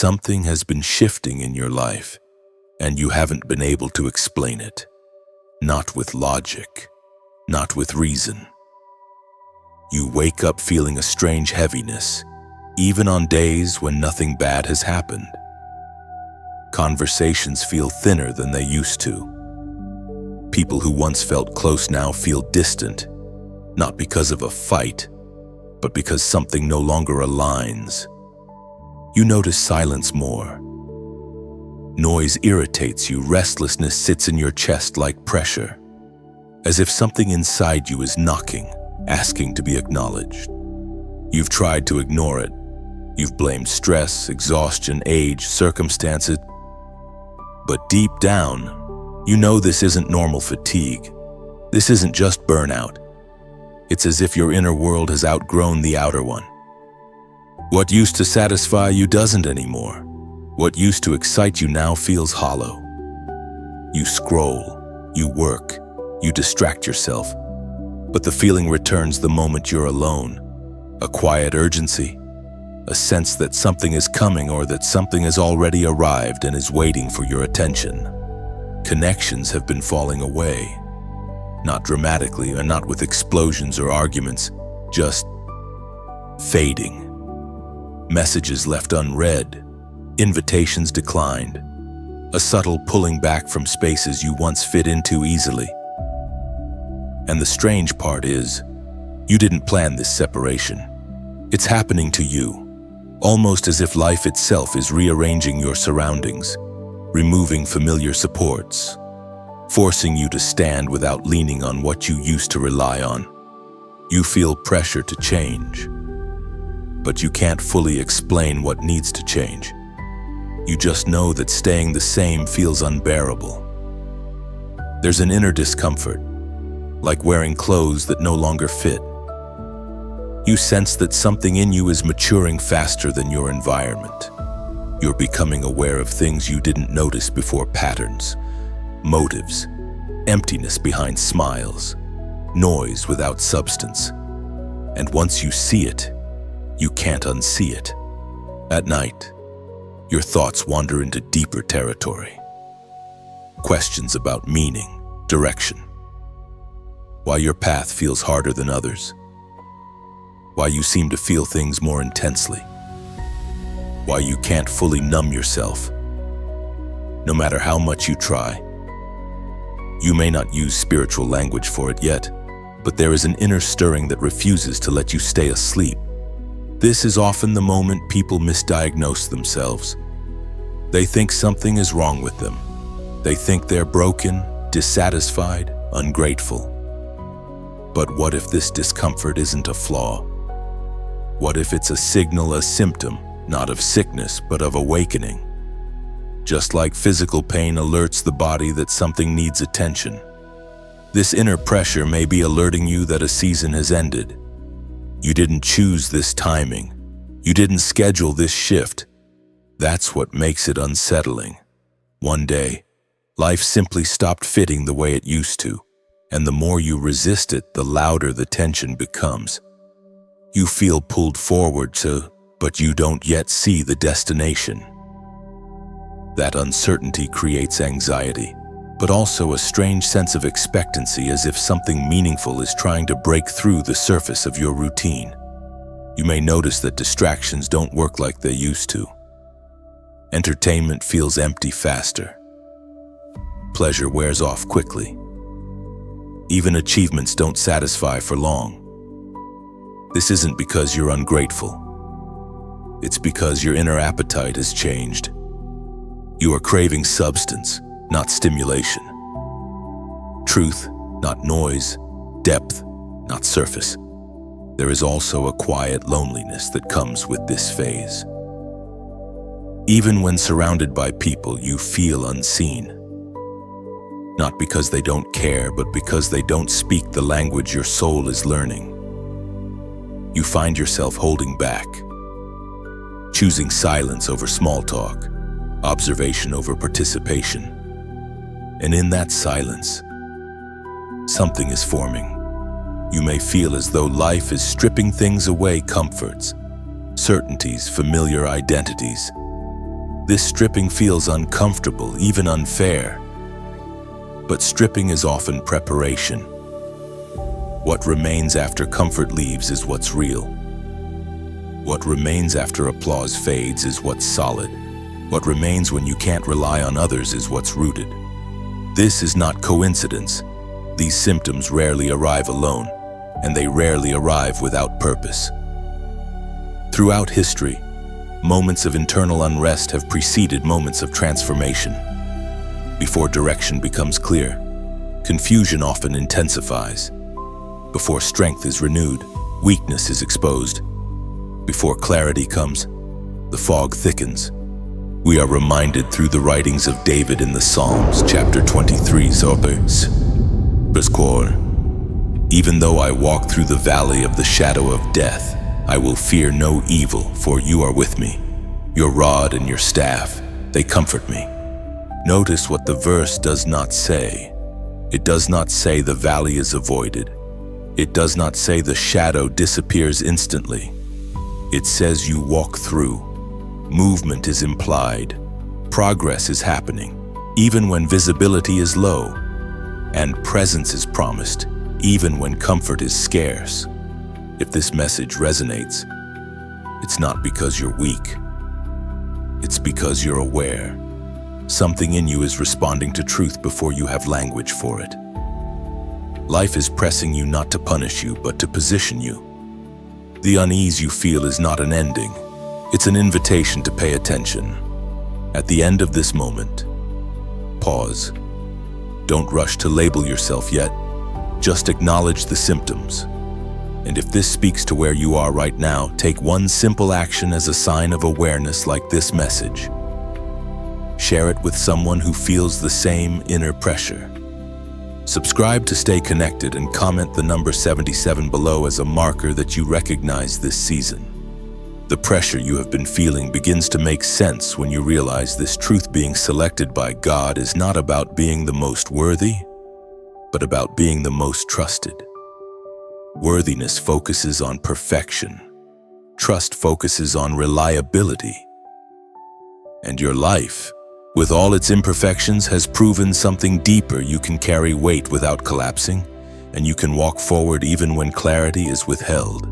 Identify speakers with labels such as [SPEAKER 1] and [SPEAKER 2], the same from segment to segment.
[SPEAKER 1] Something has been shifting in your life, and you haven't been able to explain it. Not with logic, not with reason. You wake up feeling a strange heaviness, even on days when nothing bad has happened. Conversations feel thinner than they used to. People who once felt close now feel distant, not because of a fight, but because something no longer aligns. You notice silence more. Noise irritates you, restlessness sits in your chest like pressure, as if something inside you is knocking, asking to be acknowledged. You've tried to ignore it. You've blamed stress, exhaustion, age, circumstances. But deep down, you know this isn't normal fatigue. This isn't just burnout. It's as if your inner world has outgrown the outer one. What used to satisfy you doesn't anymore. What used to excite you now feels hollow. You scroll, you work, you distract yourself, but the feeling returns the moment you're alone. A quiet urgency, a sense that something is coming or that something has already arrived and is waiting for your attention. Connections have been falling away, not dramatically and not with explosions or arguments, just fading. Messages left unread, invitations declined, a subtle pulling back from spaces you once fit into easily. And the strange part is, you didn't plan this separation. It's happening to you, almost as if life itself is rearranging your surroundings, removing familiar supports, forcing you to stand without leaning on what you used to rely on. You feel pressure to change, but you can't fully explain what needs to change. You just know that staying the same feels unbearable. There's an inner discomfort, like wearing clothes that no longer fit. You sense that something in you is maturing faster than your environment. You're becoming aware of things you didn't notice before: patterns, motives, emptiness behind smiles, noise without substance. And once you see it, you can't unsee it. At night, your thoughts wander into deeper territory. Questions about meaning, direction. Why your path feels harder than others. Why you seem to feel things more intensely. Why you can't fully numb yourself, no matter how much you try. You may not use spiritual language for it yet, but there is an inner stirring that refuses to let you stay asleep. This is often the moment people misdiagnose themselves. They think something is wrong with them. They think they're broken, dissatisfied, ungrateful. But what if this discomfort isn't a flaw? What if it's a signal, a symptom, not of sickness, but of awakening? Just like physical pain alerts the body that something needs attention, this inner pressure may be alerting you that a season has ended. You didn't choose this timing. You didn't schedule this shift. That's what makes it unsettling. One day, life simply stopped fitting the way it used to, and the more you resist it, the louder the tension becomes. You feel pulled forward but you don't yet see the destination. That uncertainty creates anxiety, but also a strange sense of expectancy, as if something meaningful is trying to break through the surface of your routine. You may notice that distractions don't work like they used to. Entertainment feels empty faster. Pleasure wears off quickly. Even achievements don't satisfy for long. This isn't because you're ungrateful. It's because your inner appetite has changed. You are craving substance, not stimulation. Truth, not noise. Depth, not surface. There is also a quiet loneliness that comes with this phase. Even when surrounded by people, you feel unseen. Not because they don't care, but because they don't speak the language your soul is learning. You find yourself holding back, choosing silence over small talk, observation over participation. And in that silence, something is forming. You may feel as though life is stripping things away: comforts, certainties, familiar identities. This stripping feels uncomfortable, even unfair. But stripping is often preparation. What remains after comfort leaves is what's real. What remains after applause fades is what's solid. What remains when you can't rely on others is what's rooted. This is not coincidence. These symptoms rarely arrive alone, and they rarely arrive without purpose. Throughout history, moments of internal unrest have preceded moments of transformation. Before direction becomes clear, confusion often intensifies. Before strength is renewed, weakness is exposed. Before clarity comes, the fog thickens. We are reminded through the writings of David in the Psalms, chapter 23, verse 4. Even though I walk through the valley of the shadow of death, I will fear no evil, for you are with me. Your rod and your staff, they comfort me. Notice what the verse does not say. It does not say the valley is avoided. It does not say the shadow disappears instantly. It says you walk through. Movement is implied. Progress is happening, even when visibility is low. And presence is promised, even when comfort is scarce. If this message resonates, it's not because you're weak. It's because you're aware. Something in you is responding to truth before you have language for it. Life is pressing you not to punish you, but to position you. The unease you feel is not an ending. It's an invitation to pay attention. At the end of this moment, pause. Don't rush to label yourself yet. Just acknowledge the symptoms. And if this speaks to where you are right now, take one simple action as a sign of awareness, like this message. Share it with someone who feels the same inner pressure. Subscribe to stay connected and comment the number 77 below as a marker that you recognize this season. The pressure you have been feeling begins to make sense when you realize this truth: being selected by God is not about being the most worthy, but about being the most trusted. Worthiness focuses on perfection. Trust focuses on reliability. And your life, with all its imperfections, has proven something deeper. You can carry weight without collapsing, and you can walk forward even when clarity is withheld.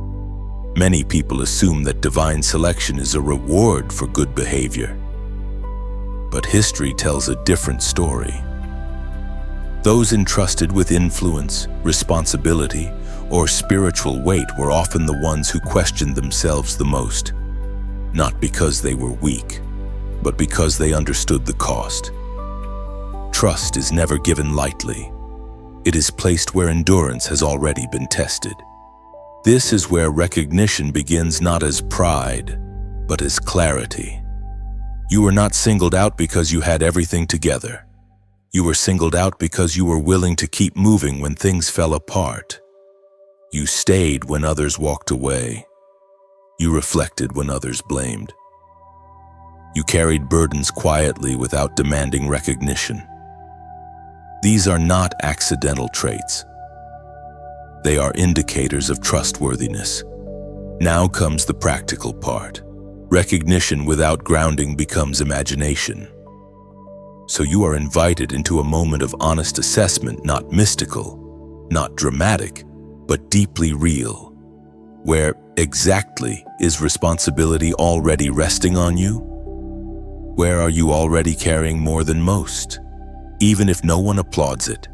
[SPEAKER 1] Many people assume that divine selection is a reward for good behavior. But history tells a different story. Those entrusted with influence, responsibility, or spiritual weight were often the ones who questioned themselves the most, not because they were weak, but because they understood the cost. Trust is never given lightly. It is placed where endurance has already been tested. This is where recognition begins, not as pride, but as clarity. You were not singled out because you had everything together. You were singled out because you were willing to keep moving when things fell apart. You stayed when others walked away. You reflected when others blamed. You carried burdens quietly without demanding recognition. These are not accidental traits. They are indicators of trustworthiness. Now comes the practical part. Recognition without grounding becomes imagination. So you are invited into a moment of honest assessment, not mystical, not dramatic, but deeply real. Where exactly is responsibility already resting on you? Where are you already carrying more than most, even if no one applauds it?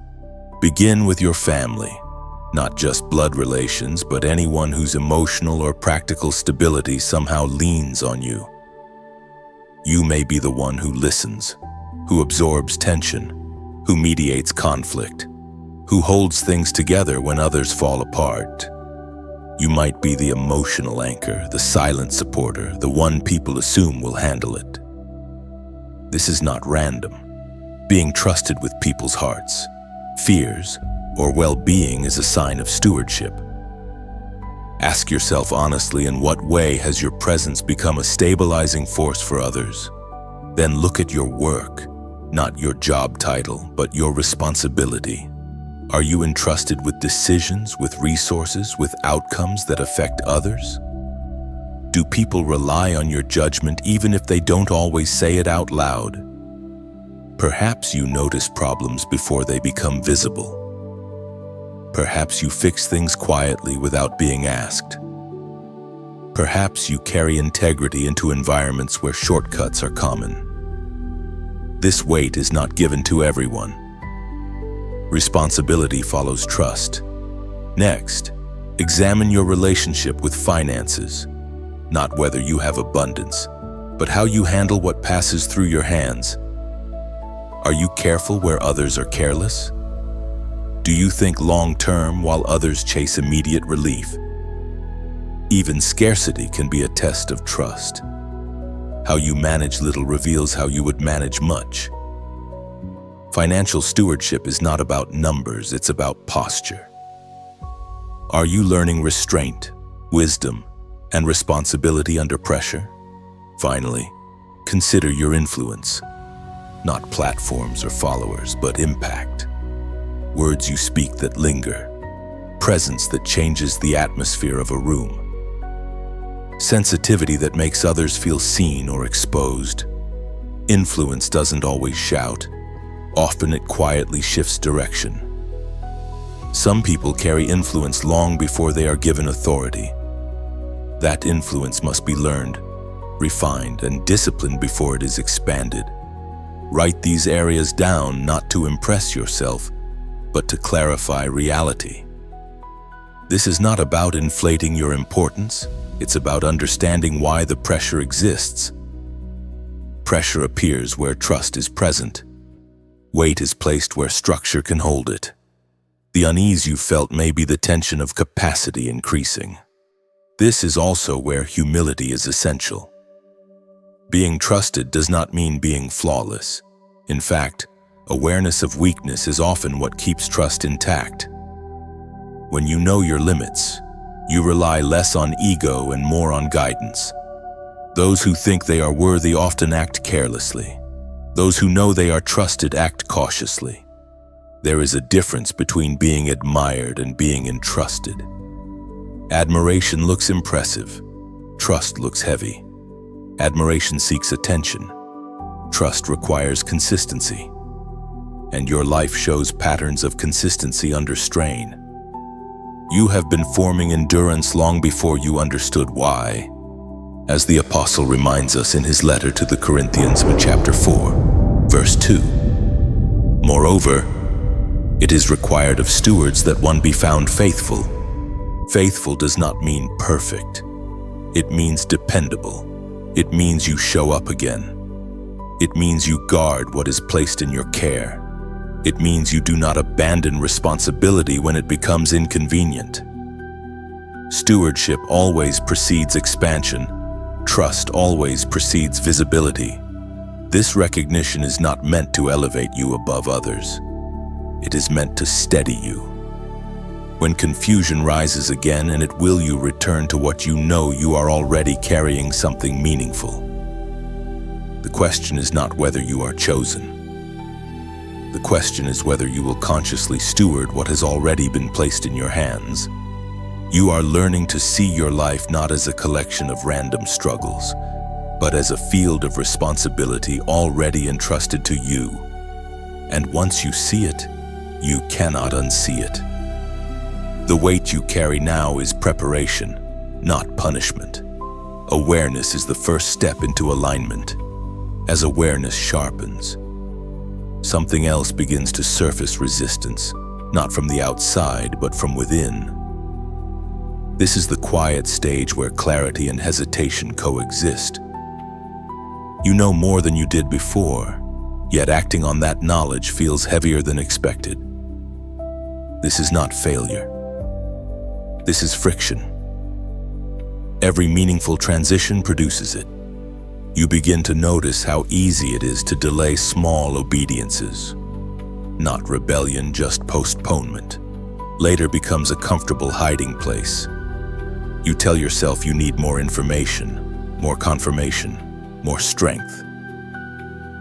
[SPEAKER 1] Begin with your family. Not just blood relations, but anyone whose emotional or practical stability somehow leans on you. You may be the one who listens, who absorbs tension, who mediates conflict, who holds things together when others fall apart. You might be the emotional anchor, the silent supporter, the one people assume will handle it. This is not random. Being trusted with people's hearts, fears, or well-being is a sign of stewardship. Ask yourself honestly, in what way has your presence become a stabilizing force for others? Then look at your work, not your job title, but your responsibility. Are you entrusted with decisions, with resources, with outcomes that affect others? Do people rely on your judgment even if they don't always say it out loud? Perhaps you notice problems before they become visible. Perhaps you fix things quietly without being asked. Perhaps you carry integrity into environments where shortcuts are common. This weight is not given to everyone. Responsibility follows trust. Next, examine your relationship with finances. Not whether you have abundance, but how you handle what passes through your hands. Are you careful where others are careless? Do you think long-term while others chase immediate relief? Even scarcity can be a test of trust. How you manage little reveals how you would manage much. Financial stewardship is not about numbers, it's about posture. Are you learning restraint, wisdom, and responsibility under pressure? Finally, consider your influence. Not platforms or followers, but impact. Words you speak that linger. Presence that changes the atmosphere of a room. Sensitivity that makes others feel seen or exposed. Influence doesn't always shout. Often it quietly shifts direction. Some people carry influence long before they are given authority. That influence must be learned, refined, and disciplined before it is expanded. Write these areas down not to impress yourself, but to clarify reality. This is not about inflating your importance, it's about understanding why the pressure exists. Pressure appears where trust is present. Weight is placed where structure can hold it. The unease you felt may be the tension of capacity increasing. This is also where humility is essential. Being trusted does not mean being flawless. In fact, awareness of weakness is often what keeps trust intact. When you know your limits, you rely less on ego and more on guidance. Those who think they are worthy often act carelessly. Those who know they are trusted act cautiously. There is a difference between being admired and being entrusted. Admiration looks impressive. Trust looks heavy. Admiration seeks attention. Trust requires consistency. And your life shows patterns of consistency under strain. You have been forming endurance long before you understood why. As the apostle reminds us in his letter to the Corinthians in chapter 4, verse 2. Moreover, it is required of stewards that one be found faithful. Faithful does not mean perfect. It means dependable. It means you show up again. It means you guard what is placed in your care. It means you do not abandon responsibility when it becomes inconvenient. Stewardship always precedes expansion. Trust always precedes visibility. This recognition is not meant to elevate you above others. It is meant to steady you. When confusion rises again, and it will, you return to what you know you are already carrying something meaningful. The question is not whether you are chosen. The question is whether you will consciously steward what has already been placed in your hands. You are learning to see your life not as a collection of random struggles, but as a field of responsibility already entrusted to you. And once you see it, you cannot unsee it. The weight you carry now is preparation, not punishment. Awareness is the first step into alignment. As awareness sharpens, something else begins to surface: resistance, not from the outside, but from within. This is the quiet stage where clarity and hesitation coexist. You know more than you did before, yet acting on that knowledge feels heavier than expected. This is not failure. This is friction. Every meaningful transition produces it. You begin to notice how easy it is to delay small obediences. Not rebellion, just postponement. Later becomes a comfortable hiding place. You tell yourself you need more information, more confirmation, more strength.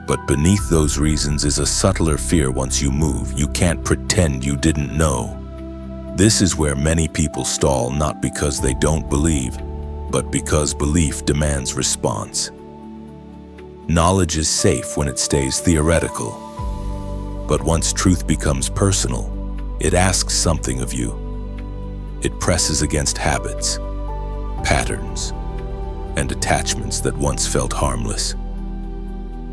[SPEAKER 1] But beneath those reasons is a subtler fear. Once you move, you can't pretend you didn't know. This is where many people stall, not because they don't believe, but because belief demands response. Knowledge is safe when it stays theoretical, but once truth becomes personal, it asks something of you. It presses against habits, patterns, and attachments that once felt harmless.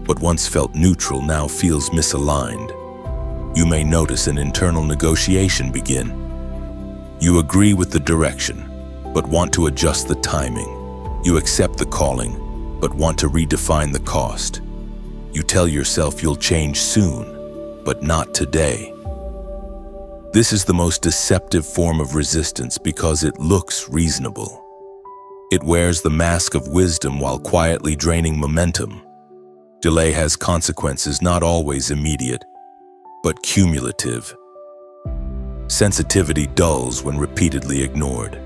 [SPEAKER 1] What once felt neutral now feels misaligned. You may notice an internal negotiation begin. You agree with the direction, but want to adjust the timing. You accept the calling, but want to redefine the cost. You tell yourself you'll change soon, but not today. This is the most deceptive form of resistance because it looks reasonable. It wears the mask of wisdom while quietly draining momentum. Delay has consequences not always immediate, but cumulative. Sensitivity dulls when repeatedly ignored.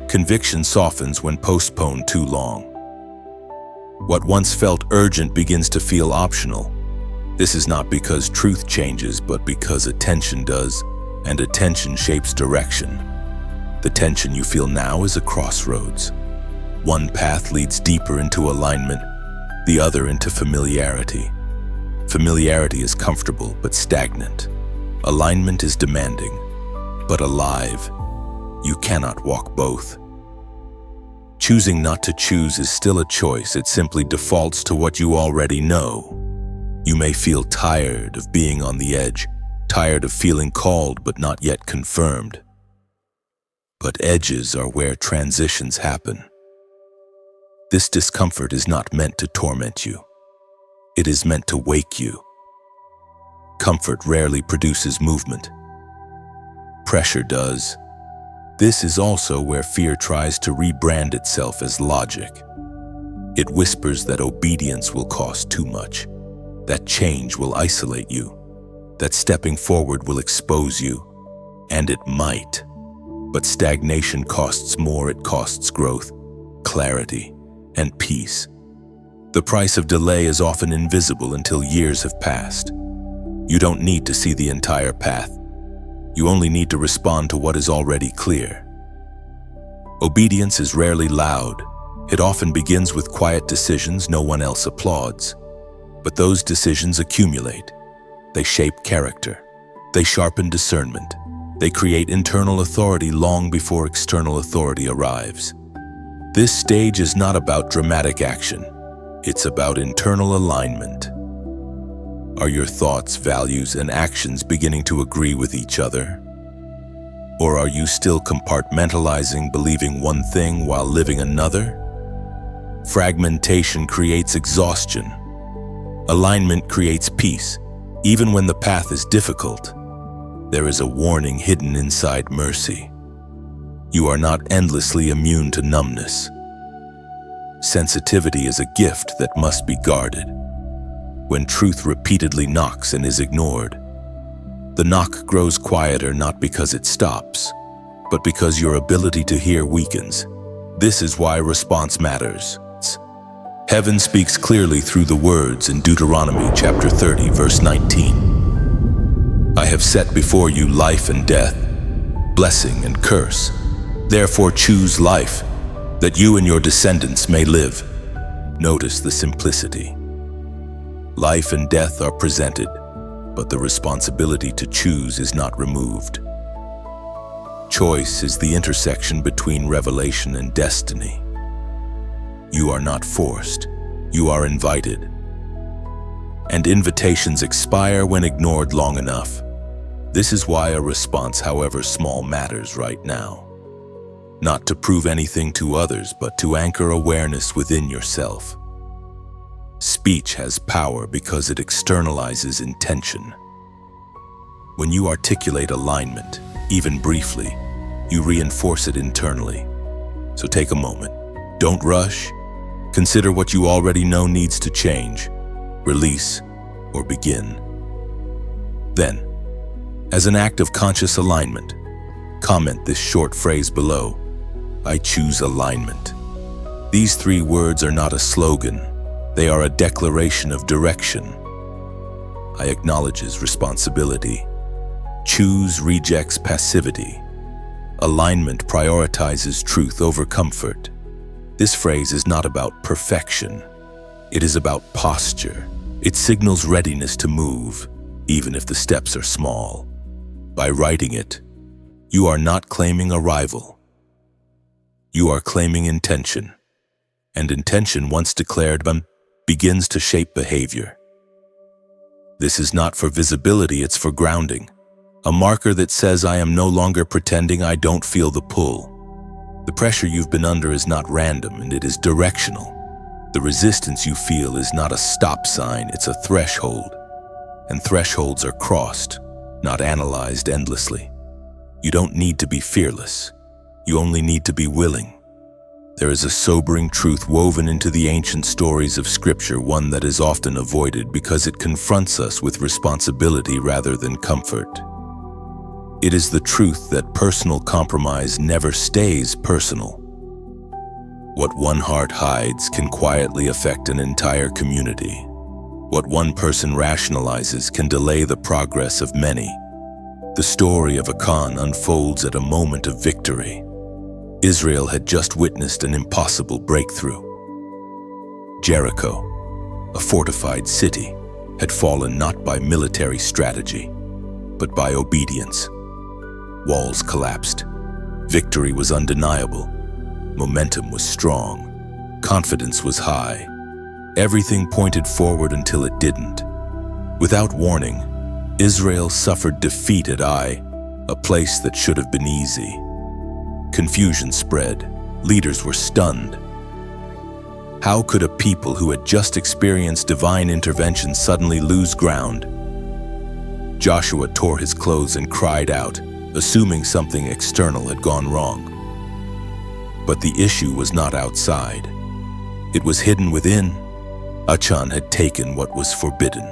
[SPEAKER 1] Conviction softens when postponed too long. What once felt urgent begins to feel optional. This is not because truth changes, but because attention does, and attention shapes direction. The tension you feel now is a crossroads. One path leads deeper into alignment, the other into familiarity. Familiarity is comfortable but stagnant. Alignment is demanding, but alive. You cannot walk both. Choosing not to choose is still a choice. It simply defaults to what you already know. You may feel tired of being on the edge, tired of feeling called but not yet confirmed. But edges are where transitions happen. This discomfort is not meant to torment you. It is meant to wake you. Comfort rarely produces movement. Pressure does. This is also where fear tries to rebrand itself as logic. It whispers that obedience will cost too much, that change will isolate you, that stepping forward will expose you, and it might. But stagnation costs more. It costs growth, clarity, and peace. The price of delay is often invisible until years have passed. You don't need to see the entire path. You only need to respond to what is already clear. Obedience is rarely loud. It often begins with quiet decisions no one else applauds. But those decisions accumulate. They shape character. They sharpen discernment. They create internal authority long before external authority arrives. This stage is not about dramatic action. It's about internal alignment. Are your thoughts, values, and actions beginning to agree with each other? Or are you still compartmentalizing, believing one thing while living another? Fragmentation creates exhaustion. Alignment creates peace. Even when the path is difficult, there is a warning hidden inside mercy. You are not endlessly immune to numbness. Sensitivity is a gift that must be guarded. When truth repeatedly knocks and is ignored, the knock grows quieter not because it stops, but because your ability to hear weakens. This is why response matters. Heaven speaks clearly through the words in Deuteronomy chapter 30, verse 19. I have set before you life and death, blessing and curse. Therefore choose life, that you and your descendants may live. Notice the simplicity. Life and death are presented, but the responsibility to choose is not removed. Choice is the intersection between revelation and destiny. You are not forced, you are invited. And invitations expire when ignored long enough. This is why a response, however small, matters right now. Not to prove anything to others, but to anchor awareness within yourself. Speech has power because it externalizes intention. When you articulate alignment, even briefly, you reinforce it internally. So take a moment. Don't rush. Consider what you already know needs to change, release, or begin. Then, as an act of conscious alignment, comment this short phrase below: I choose alignment. These 3 words are not a slogan. They are a declaration of direction. I acknowledges responsibility. Choose rejects passivity. Alignment prioritizes truth over comfort. This phrase is not about perfection. It is about posture. It signals readiness to move, even if the steps are small. By writing it, you are not claiming arrival. You are claiming intention. And intention, once declared, begins to shape behavior. This is not for visibility, it's for grounding. A marker that says, I am no longer pretending, I don't feel the pull. The pressure you've been under is not random, and it is directional. The resistance you feel is not a stop sign, it's a threshold. And thresholds are crossed, not analyzed endlessly. You don't need to be fearless. You only need to be willing. There is a sobering truth woven into the ancient stories of Scripture, one that is often avoided because it confronts us with responsibility rather than comfort. It is the truth that personal compromise never stays personal. What one heart hides can quietly affect an entire community. What one person rationalizes can delay the progress of many. The story of Achan unfolds at a moment of victory. Israel had just witnessed an impossible breakthrough. Jericho, a fortified city, had fallen not by military strategy, but by obedience. Walls collapsed. Victory was undeniable. Momentum was strong. Confidence was high. Everything pointed forward until it didn't. Without warning, Israel suffered defeat at Ai, a place that should have been easy. Confusion spread. Leaders were stunned. How could a people who had just experienced divine intervention suddenly lose ground? Joshua tore his clothes and cried out, assuming something external had gone wrong. But the issue was not outside. It was hidden within. Achan had taken what was forbidden: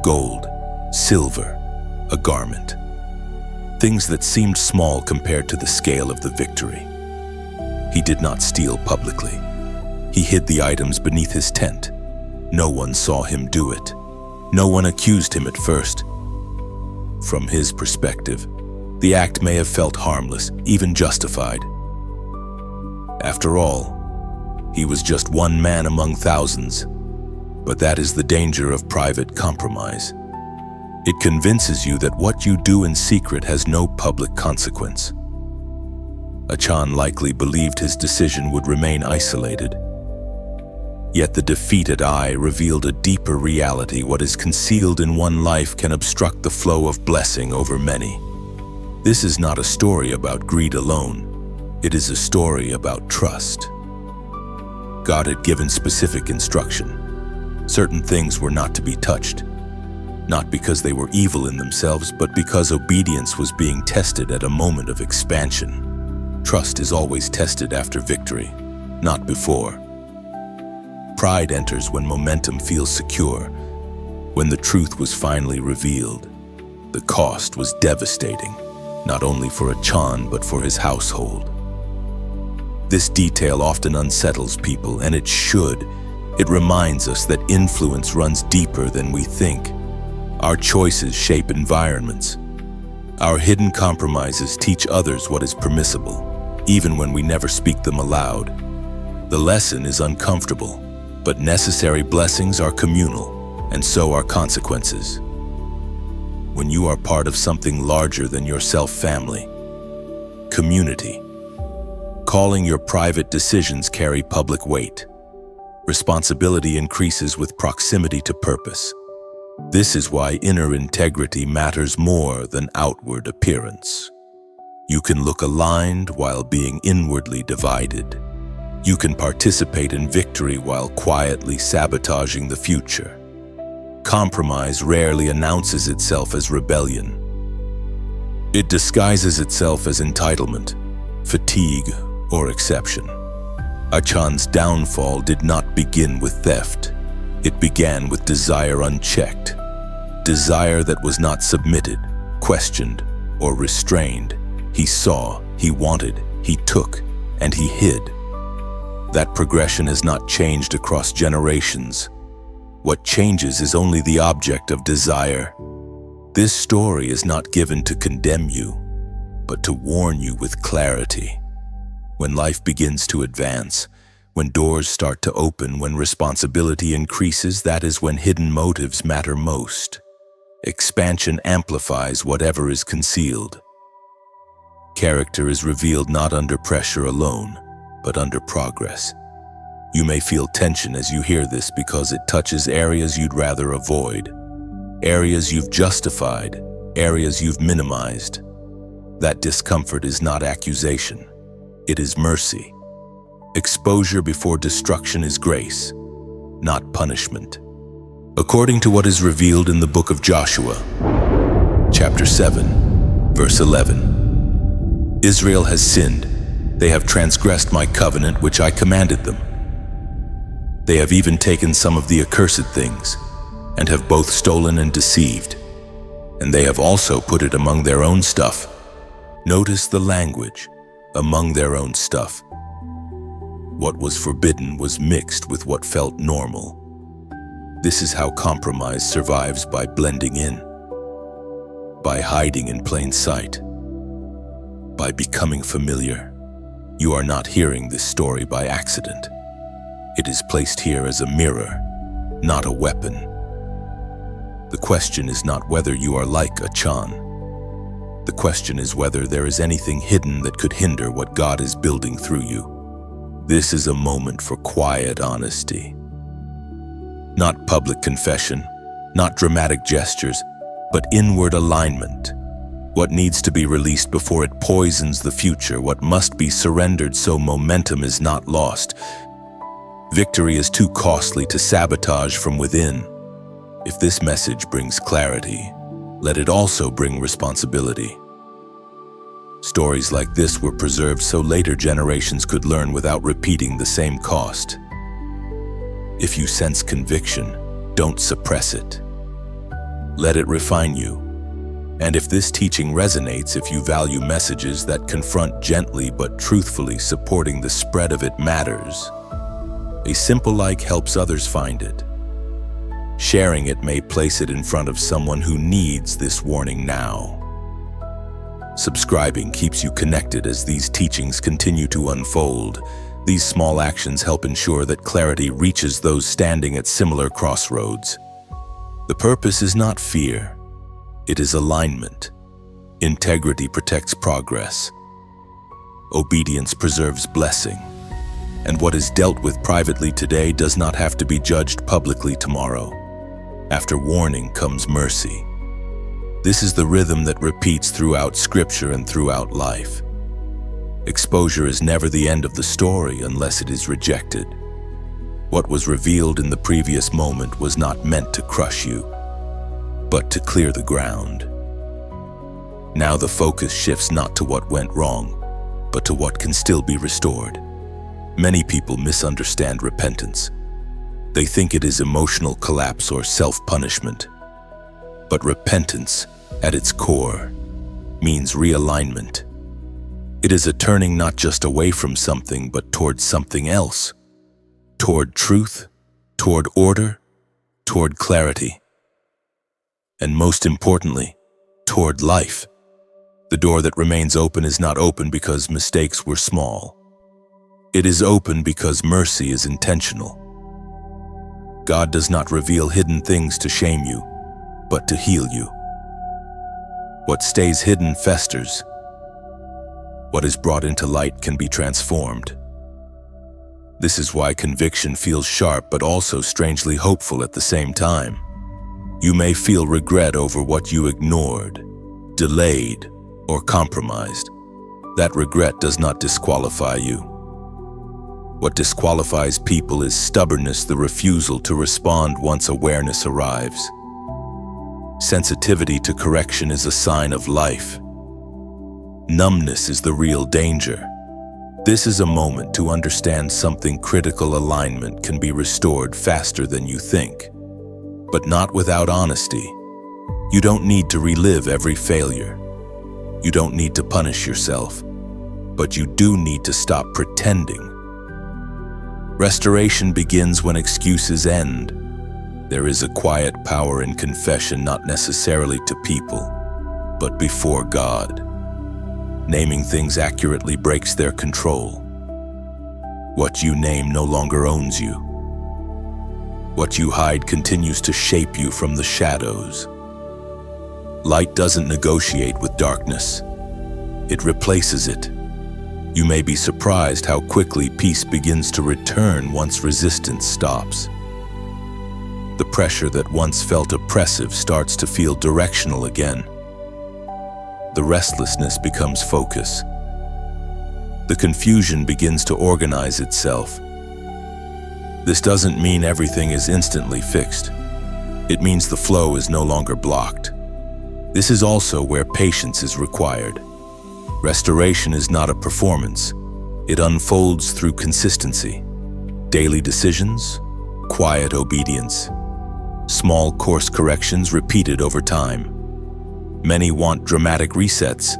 [SPEAKER 1] gold, silver, a garment. Things that seemed small compared to the scale of the victory. He did not steal publicly. He hid the items beneath his tent. No one saw him do it. No one accused him at first. From his perspective, the act may have felt harmless, even justified. After all, he was just one man among thousands. But that is the danger of private compromise. It convinces you that what you do in secret has no public consequence. Achan likely believed his decision would remain isolated. Yet the defeat at Ai revealed a deeper reality. What is concealed in one life can obstruct the flow of blessing over many. This is not a story about greed alone. It is a story about trust. God had given specific instruction. Certain things were not to be touched. Not because they were evil in themselves, but because obedience was being tested at a moment of expansion. Trust is always tested after victory, not before. Pride enters when momentum feels secure. When the truth was finally revealed, the cost was devastating, not only for Achan, but for his household. This detail often unsettles people, and it should. It reminds us that influence runs deeper than we think. Our choices shape environments. Our hidden compromises teach others what is permissible, even when we never speak them aloud. The lesson is uncomfortable, but necessary. Blessings are communal, and so are consequences. When you are part of something larger than yourself, family, community, calling your private decisions carry public weight. Responsibility increases with proximity to purpose. This is why inner integrity matters more than outward appearance. You can look aligned while being inwardly divided. You can participate in victory while quietly sabotaging the future. Compromise rarely announces itself as rebellion. It disguises itself as entitlement, fatigue, or exception. Achan's downfall did not begin with theft. It began with desire unchecked. Desire that was not submitted, questioned, or restrained. He saw, he wanted, he took, and he hid. That progression has not changed across generations. What changes is only the object of desire. This story is not given to condemn you, but to warn you with clarity. When life begins to advance, When doors start to open, when responsibility increases, that is when hidden motives matter most. Expansion amplifies whatever is concealed. Character is revealed not under pressure alone, but under progress. You may feel tension as you hear this because it touches areas you'd rather avoid, areas you've justified, areas you've minimized. That discomfort is not accusation, it is mercy. Exposure before destruction is grace, not punishment. According to what is revealed in the book of Joshua, chapter 7, verse 11, Israel has sinned. They have transgressed my covenant which I commanded them. They have even taken some of the accursed things, and have both stolen and deceived, and they have also put it among their own stuff. Notice the language, among their own stuff. What was forbidden was mixed with what felt normal. This is how compromise survives, by blending in, by hiding in plain sight, by becoming familiar. You are not hearing this story by accident. It is placed here as a mirror, not a weapon. The question is not whether you are like Achan. The question is whether there is anything hidden that could hinder what God is building through you. This is a moment for quiet honesty. Not public confession, not dramatic gestures, but inward alignment. What needs to be released before it poisons the future, what must be surrendered so momentum is not lost. Victory is too costly to sabotage from within. If this message brings clarity, let it also bring responsibility. Stories like this were preserved so later generations could learn without repeating the same cost. If you sense conviction, don't suppress it. Let it refine you. And if this teaching resonates, if you value messages that confront gently but truthfully, supporting the spread of it matters. A simple like helps others find it. Sharing it may place it in front of someone who needs this warning now. Subscribing keeps you connected as these teachings continue to unfold. These small actions help ensure that clarity reaches those standing at similar crossroads. The purpose is not fear, it is alignment. Integrity protects progress. Obedience preserves blessing. And what is dealt with privately today does not have to be judged publicly tomorrow. After warning comes mercy. This is the rhythm that repeats throughout Scripture and throughout life. Exposure is never the end of the story unless it is rejected. What was revealed in the previous moment was not meant to crush you, but to clear the ground. Now the focus shifts not to what went wrong, but to what can still be restored. Many people misunderstand repentance. They think it is emotional collapse or self-punishment. But repentance, at its core, means realignment. It is a turning not just away from something, but toward something else. Toward truth, toward order, toward clarity. And most importantly, toward life. The door that remains open is not open because mistakes were small. It is open because mercy is intentional. God does not reveal hidden things to shame you, but to heal you. What stays hidden festers. What is brought into light can be transformed. This is why conviction feels sharp but also strangely hopeful at the same time. You may feel regret over what you ignored, delayed, or compromised. That regret does not disqualify you. What disqualifies people is stubbornness, the refusal to respond once awareness arrives. Sensitivity to correction is a sign of life. Numbness is the real danger. This is a moment to understand something critical. Alignment can be restored faster than you think, but not without honesty. You don't need to relive every failure. You don't need to punish yourself, but you do need to stop pretending. Restoration begins when excuses end. There is a quiet power in confession, not necessarily to people, but before God. Naming things accurately breaks their control. What you name no longer owns you. What you hide continues to shape you from the shadows. Light doesn't negotiate with darkness. It replaces it. You may be surprised how quickly peace begins to return once resistance stops. The pressure that once felt oppressive starts to feel directional again. The restlessness becomes focus. The confusion begins to organize itself. This doesn't mean everything is instantly fixed. It means the flow is no longer blocked. This is also where patience is required. Restoration is not a performance. It unfolds through consistency. Daily decisions, quiet obedience, small course corrections repeated over time. Many want dramatic resets,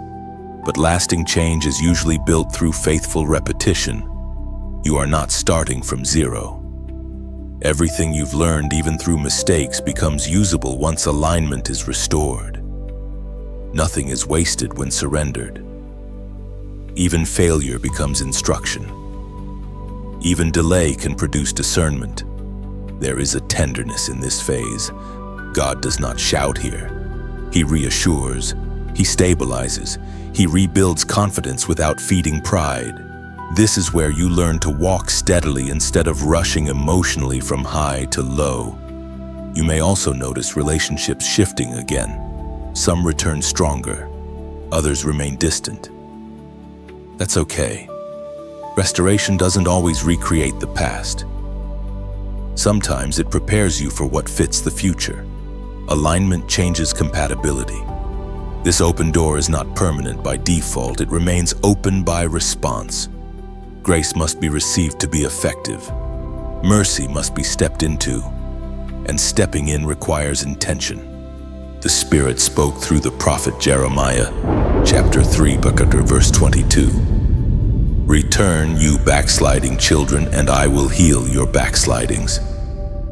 [SPEAKER 1] but lasting change is usually built through faithful repetition. You are not starting from zero. Everything you've learned, even through mistakes, becomes usable once alignment is restored. Nothing is wasted when surrendered. Even failure becomes instruction. Even delay can produce discernment. There is a tenderness in this phase. God does not shout here. He reassures. He stabilizes. He rebuilds confidence without feeding pride. This is where you learn to walk steadily instead of rushing emotionally from high to low. You may also notice relationships shifting again. Some return stronger. Others remain distant. That's okay. Restoration doesn't always recreate the past. Sometimes it prepares you for what fits the future. Alignment changes compatibility. This open door is not permanent by default. It remains open by response. Grace must be received to be effective. Mercy must be stepped into, and stepping in requires intention. The Spirit spoke through the prophet Jeremiah, chapter 3, verse 22. Return, you backsliding children, and I will heal your backslidings.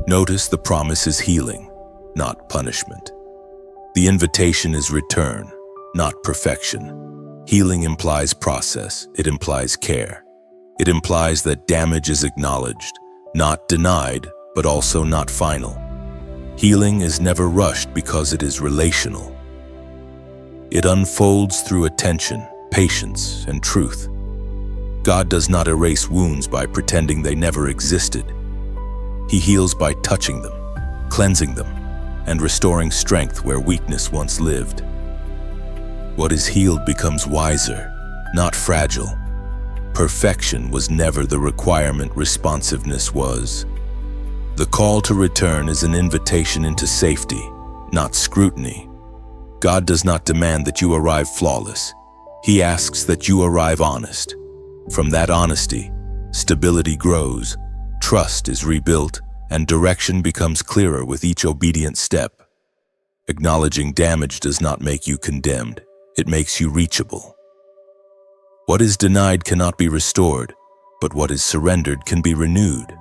[SPEAKER 1] Notice the promise is healing, not punishment. The invitation is return, not perfection. Healing implies process. It implies care. It implies that damage is acknowledged, not denied, but also not final. Healing is never rushed because it is relational. It unfolds through attention, patience, and truth. God does not erase wounds by pretending they never existed. He heals by touching them, cleansing them, and restoring strength where weakness once lived. What is healed becomes wiser, not fragile. Perfection was never the requirement, responsiveness was. The call to return is an invitation into safety, not scrutiny. God does not demand that you arrive flawless. He asks that you arrive honest. From that honesty, stability grows, trust is rebuilt, and direction becomes clearer with each obedient step. Acknowledging damage does not make you condemned. It makes you reachable. What is denied cannot be restored, but what is surrendered can be renewed.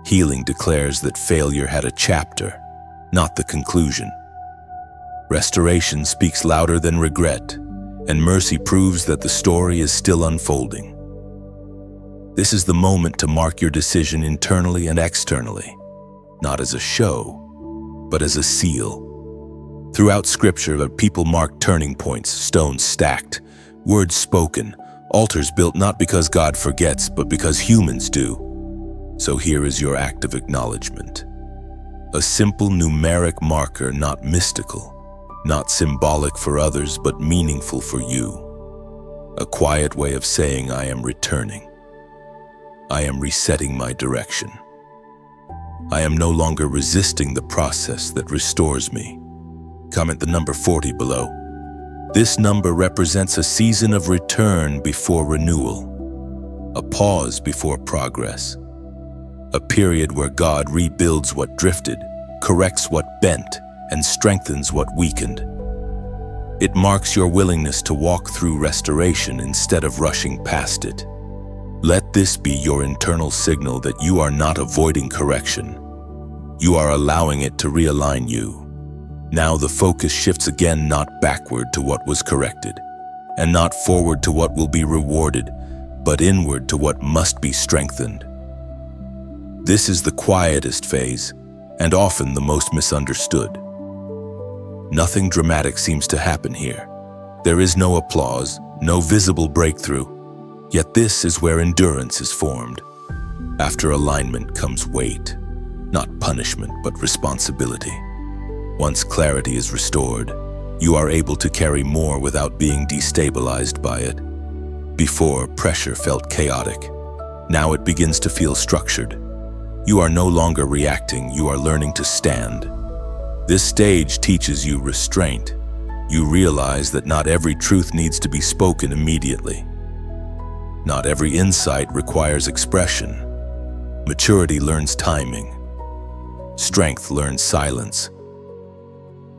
[SPEAKER 1] Healing declares that failure had a chapter, not the conclusion. Restoration speaks louder than regret, and mercy proves that the story is still unfolding. This is the moment to mark your decision internally and externally, not as a show, but as a seal. Throughout Scripture, people mark turning points, stones stacked, words spoken, altars built not because God forgets, but because humans do. So here is your act of acknowledgement. A simple numeric marker, not mystical, not symbolic for others, but meaningful for you. A quiet way of saying, I am returning. I am resetting my direction. I am no longer resisting the process that restores me. Comment the number 40 below. This number represents a season of return before renewal, a pause before progress, a period where God rebuilds what drifted, corrects what bent, and strengthens what weakened. It marks your willingness to walk through restoration instead of rushing past it. Let this be your internal signal that you are not avoiding correction. You are allowing it to realign you. Now the focus shifts again, not backward to what was corrected, and not forward to what will be rewarded, but inward to what must be strengthened. This is the quietest phase, and often the most misunderstood. Nothing dramatic seems to happen here. There is no applause, no visible breakthrough, yet this is where endurance is formed. After alignment comes weight, not punishment but responsibility. Once clarity is restored, you are able to carry more without being destabilized by it. Before, pressure felt chaotic. Now it begins to feel structured. You are no longer reacting, you are learning to stand. This stage teaches you restraint. You realize that not every truth needs to be spoken immediately. Not every insight requires expression. Maturity learns timing. Strength learns silence.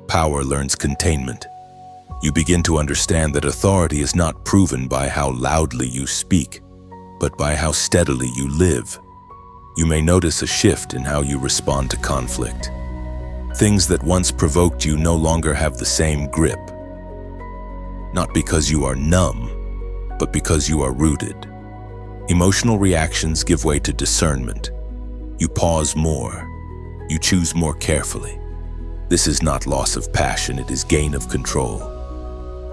[SPEAKER 1] Power learns containment. You begin to understand that authority is not proven by how loudly you speak, but by how steadily you live. You may notice a shift in how you respond to conflict. Things that once provoked you no longer have the same grip. Not because you are numb, but because you are rooted. Emotional reactions give way to discernment. You pause more. You choose more carefully. This is not loss of passion, it is gain of control.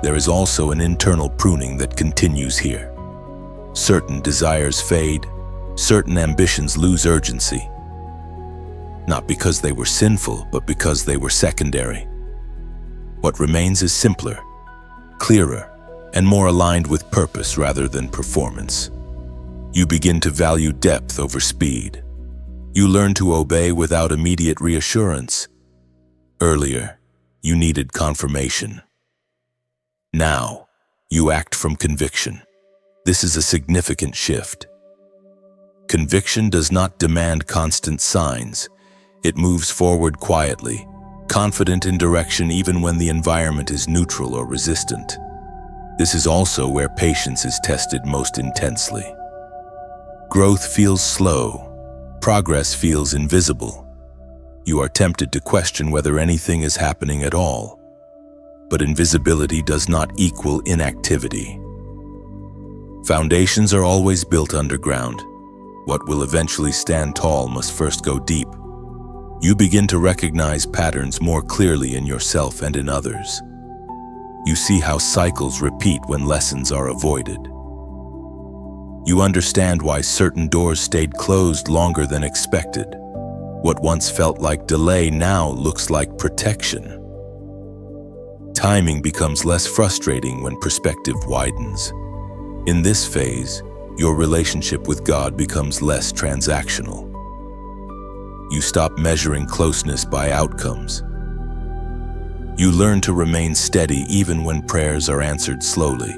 [SPEAKER 1] There is also an internal pruning that continues here. Certain desires fade, certain ambitions lose urgency. Not because they were sinful, but because they were secondary. What remains is simpler, clearer, and more aligned with purpose rather than performance. You begin to value depth over speed. You learn to obey without immediate reassurance. Earlier, you needed confirmation. Now, you act from conviction. This is a significant shift. Conviction does not demand constant signs. It moves forward quietly, confident in direction even when the environment is neutral or resistant. This is also where patience is tested most intensely. Growth feels slow. Progress feels invisible. You are tempted to question whether anything is happening at all. But invisibility does not equal inactivity. Foundations are always built underground. What will eventually stand tall must first go deep. You begin to recognize patterns more clearly in yourself and in others. You see how cycles repeat when lessons are avoided. You understand why certain doors stayed closed longer than expected. What once felt like delay now looks like protection. Timing becomes less frustrating when perspective widens. In this phase, your relationship with God becomes less transactional. You stop measuring closeness by outcomes. You learn to remain steady even when prayers are answered slowly.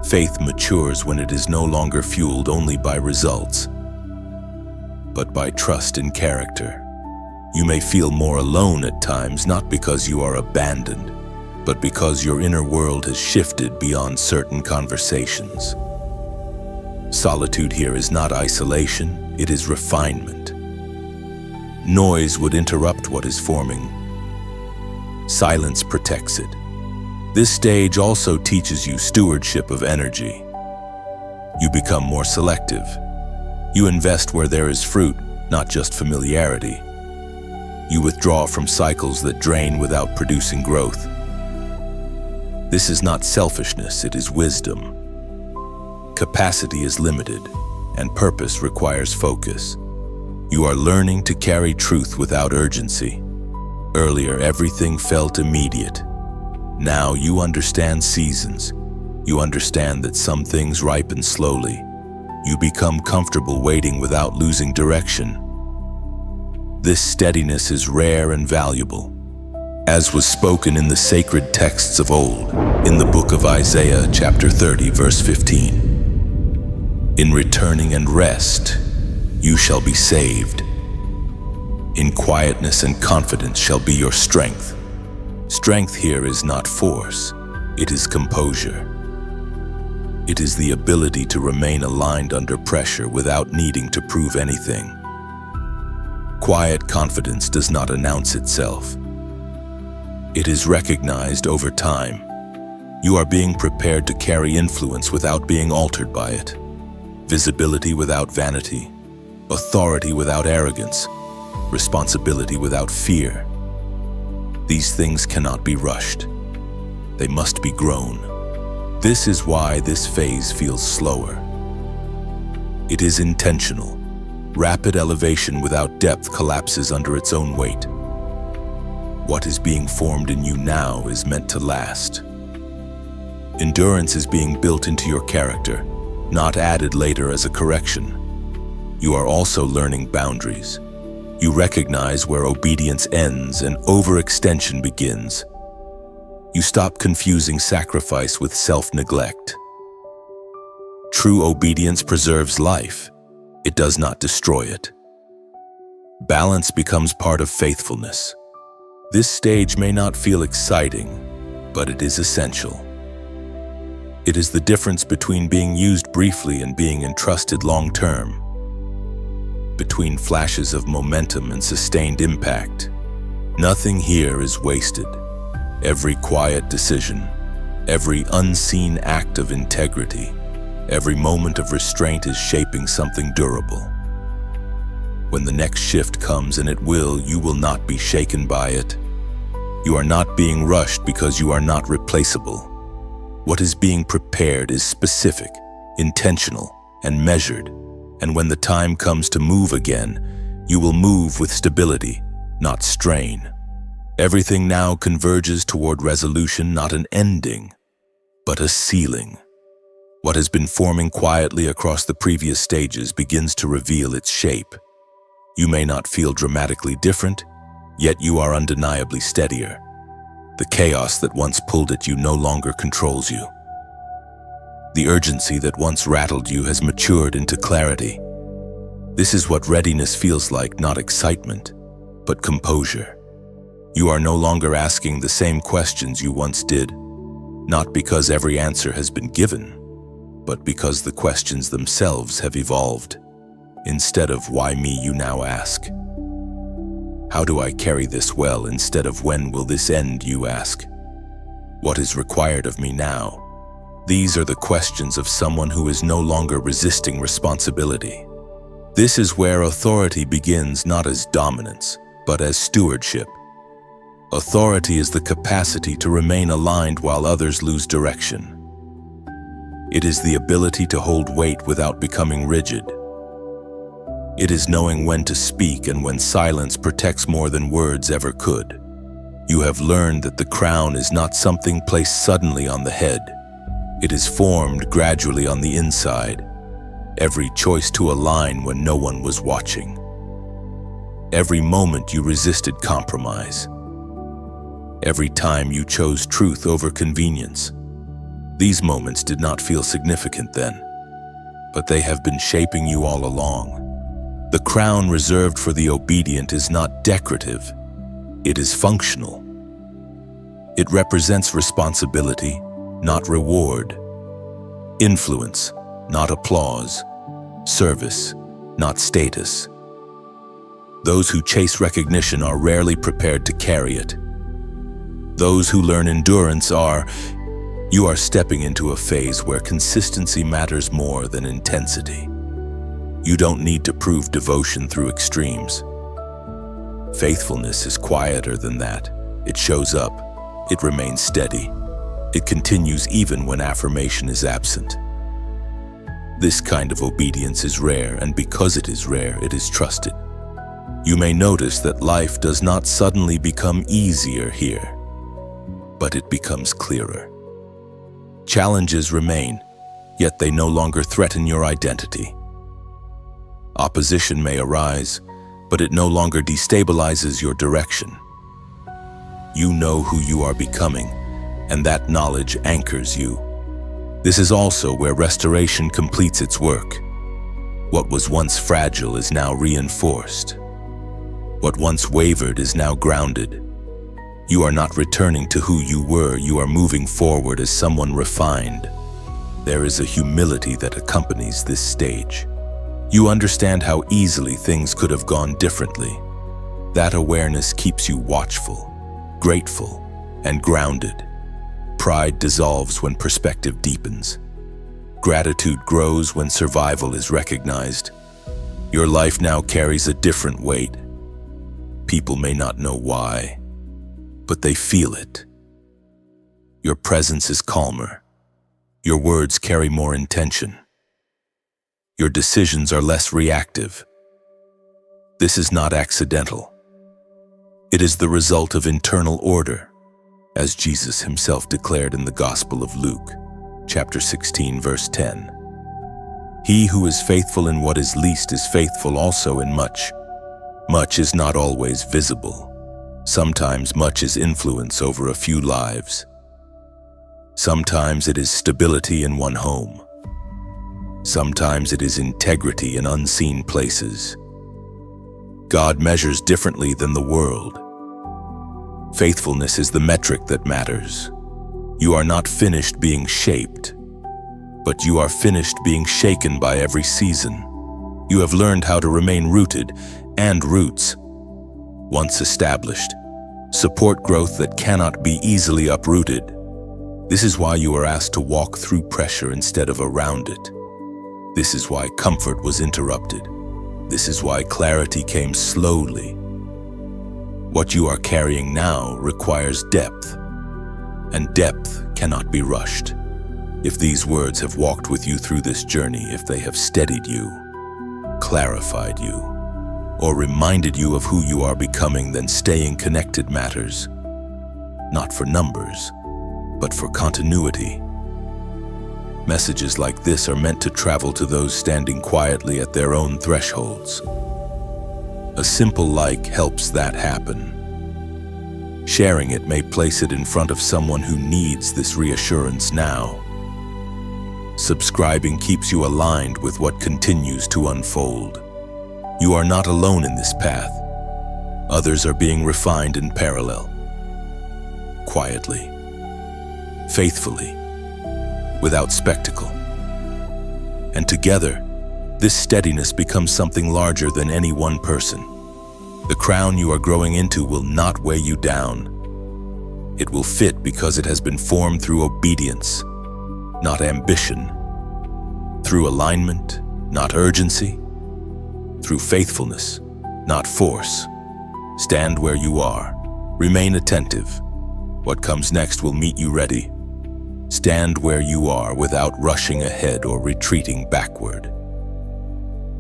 [SPEAKER 1] Faith matures when it is no longer fueled only by results, but by trust in character. You may feel more alone at times, not because you are abandoned, but because your inner world has shifted beyond certain conversations. Solitude here is not isolation, it is refinement. Noise would interrupt what is forming. Silence protects it. This stage also teaches you stewardship of energy. You become more selective. You invest where there is fruit, not just familiarity. You withdraw from cycles that drain without producing growth. This is not selfishness, it is wisdom. Capacity is limited, and purpose requires focus. You are learning to carry truth without urgency. Earlier, everything felt immediate. Now you understand seasons. You understand that some things ripen slowly. You become comfortable waiting without losing direction. This steadiness is rare and valuable, as was spoken in the sacred texts of old, in the book of Isaiah, chapter 30, verse 15. In returning and rest, you shall be saved. In quietness and confidence shall be your strength. Strength here is not force, it is composure. It is the ability to remain aligned under pressure without needing to prove anything. Quiet confidence does not announce itself. It is recognized over time. You are being prepared to carry influence without being altered by it, visibility without vanity, authority without arrogance, responsibility without fear. These things cannot be rushed. They must be grown. This is why this phase feels slower. It is intentional. Rapid elevation without depth collapses under its own weight. What is being formed in you now is meant to last. Endurance is being built into your character, not added later as a correction. You are also learning boundaries. You recognize where obedience ends and overextension begins. You stop confusing sacrifice with self-neglect. True obedience preserves life. It does not destroy it. Balance becomes part of faithfulness. This stage may not feel exciting, but it is essential. It is the difference between being used briefly and being entrusted long-term, between flashes of momentum and sustained impact. Nothing here is wasted. Every quiet decision, every unseen act of integrity, every moment of restraint is shaping something durable. When the next shift comes, and it will, you will not be shaken by it. You are not being rushed because you are not replaceable. What is being prepared is specific, intentional, and measured. And when the time comes to move again, you will move with stability, not strain. Everything now converges toward resolution, not an ending, but a ceiling. What has been forming quietly across the previous stages begins to reveal its shape. You may not feel dramatically different, yet you are undeniably steadier. The chaos that once pulled at you no longer controls you. The urgency that once rattled you has matured into clarity. This is what readiness feels like, not excitement, but composure. You are no longer asking the same questions you once did, not because every answer has been given, but because the questions themselves have evolved. Instead of "why me," you now ask, "How do I carry this well?" Instead of "when will this end," you ask, "What is required of me now?" These are the questions of someone who is no longer resisting responsibility. This is where authority begins, not as dominance, but as stewardship. Authority is the capacity to remain aligned while others lose direction. It is the ability to hold weight without becoming rigid. It is knowing when to speak and when silence protects more than words ever could. You have learned that the crown is not something placed suddenly on the head. It is formed gradually on the inside. Every choice to align when no one was watching. Every moment you resisted compromise. Every time you chose truth over convenience. These moments did not feel significant then, but they have been shaping you all along. The crown reserved for the obedient is not decorative, it is functional. It represents responsibility, not reward. Influence, not applause. Service, not status. Those who chase recognition are rarely prepared to carry it. Those who learn endurance are. You are stepping into a phase where consistency matters more than intensity. You don't need to prove devotion through extremes. Faithfulness is quieter than that. It shows up. It remains steady. It continues even when affirmation is absent. This kind of obedience is rare, and because it is rare, it is trusted. You may notice that life does not suddenly become easier here, but it becomes clearer. Challenges remain, yet they no longer threaten your identity. Opposition may arise, but it no longer destabilizes your direction. You know who you are becoming, and that knowledge anchors you. This is also where restoration completes its work. What was once fragile is now reinforced. What once wavered is now grounded. You are not returning to who you were, you are moving forward as someone refined. There is a humility that accompanies this stage. You understand how easily things could have gone differently. That awareness keeps you watchful, grateful, and grounded. Pride dissolves when perspective deepens. Gratitude grows when survival is recognized. Your life now carries a different weight. People may not know why, but they feel it. Your presence is calmer. Your words carry more intention. Your decisions are less reactive. This is not accidental. It is the result of internal order, as Jesus himself declared in the Gospel of Luke, chapter 16, verse 10. He who is faithful in what is least is faithful also in much. Much is not always visible. Sometimes much is influence over a few lives. Sometimes it is stability in one home. Sometimes it is integrity in unseen places. God measures differently than the world. Faithfulness is the metric that matters. You are not finished being shaped, but you are finished being shaken by every season. You have learned how to remain rooted, and roots, once established, support growth that cannot be easily uprooted. This is why you are asked to walk through pressure instead of around it. This is why comfort was interrupted. This is why clarity came slowly. What you are carrying now requires depth, and depth cannot be rushed. If these words have walked with you through this journey, if they have steadied you, clarified you, or reminded you of who you are becoming, then staying connected matters, not for numbers, but for continuity. Messages like this are meant to travel to those standing quietly at their own thresholds. A simple like helps that happen. Sharing it may place it in front of someone who needs this reassurance now. Subscribing keeps you aligned with what continues to unfold. You are not alone in this path. Others are being refined in parallel. Quietly, faithfully, without spectacle. And together, this steadiness becomes something larger than any one person. The crown you are growing into will not weigh you down. It will fit because it has been formed through obedience, not ambition, through alignment, not urgency, through faithfulness, not force. Stand where you are. Remain attentive. What comes next will meet you ready. Stand where you are without rushing ahead or retreating backward.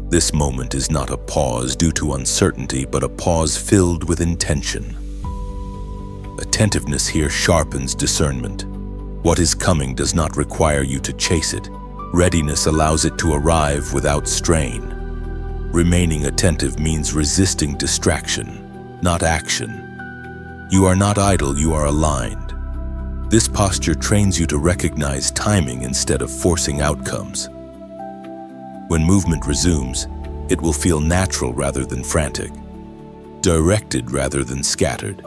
[SPEAKER 1] This moment is not a pause due to uncertainty, but a pause filled with intention. Attentiveness here sharpens discernment. What is coming does not require you to chase it. Readiness allows it to arrive without strain. Remaining attentive means resisting distraction, not action. You are not idle, you are aligned. This posture trains you to recognize timing instead of forcing outcomes. When movement resumes, it will feel natural rather than frantic, directed rather than scattered,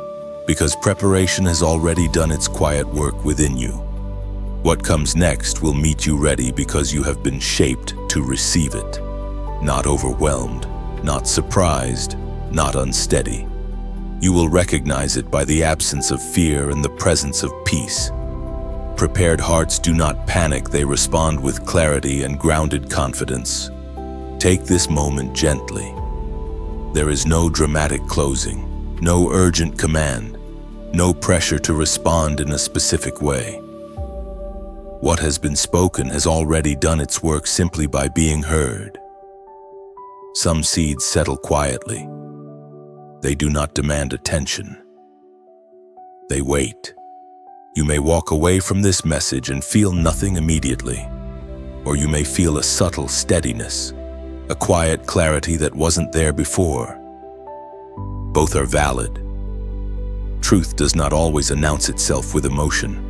[SPEAKER 1] because preparation has already done its quiet work within you. What comes next will meet you ready because you have been shaped to receive it. Not overwhelmed, not surprised, not unsteady. You will recognize it by the absence of fear and the presence of peace. Prepared hearts do not panic, they respond with clarity and grounded confidence. Take this moment gently. There is no dramatic closing, no urgent command, no pressure to respond in a specific way. What has been spoken has already done its work simply by being heard. Some seeds settle quietly. They do not demand attention. They wait. You may walk away from this message and feel nothing immediately, or you may feel a subtle steadiness, a quiet clarity that wasn't there before. Both are valid. Truth does not always announce itself with emotion.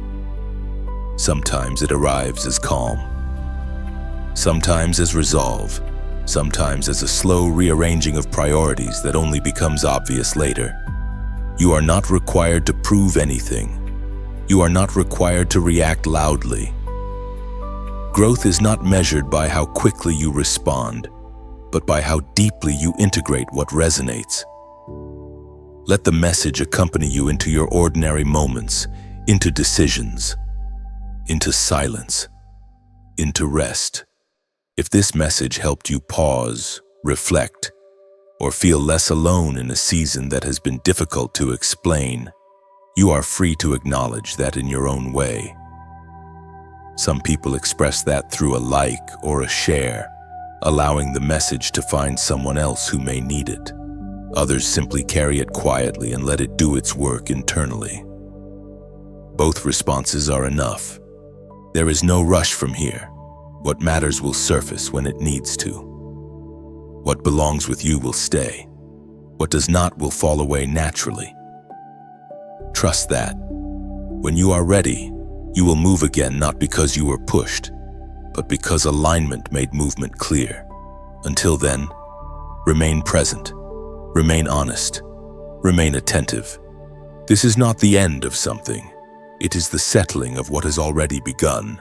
[SPEAKER 1] Sometimes it arrives as calm, sometimes as resolve, sometimes as a slow rearranging of priorities that only becomes obvious later. You are not required to prove anything. You are not required to react loudly. Growth is not measured by how quickly you respond, but by how deeply you integrate what resonates. Let the message accompany you into your ordinary moments, into decisions, into silence, into rest. If this message helped you pause, reflect, or feel less alone in a season that has been difficult to explain, you are free to acknowledge that in your own way. Some people express that through a like or a share, allowing the message to find someone else who may need it. Others simply carry it quietly and let it do its work internally. Both responses are enough. There is no rush from here. What matters will surface when it needs to. What belongs with you will stay. What does not will fall away naturally. Trust that. When you are ready, you will move again, not because you were pushed, but because alignment made movement clear. Until then, remain present, remain honest, remain attentive. This is not the end of something. It is the settling of what has already begun.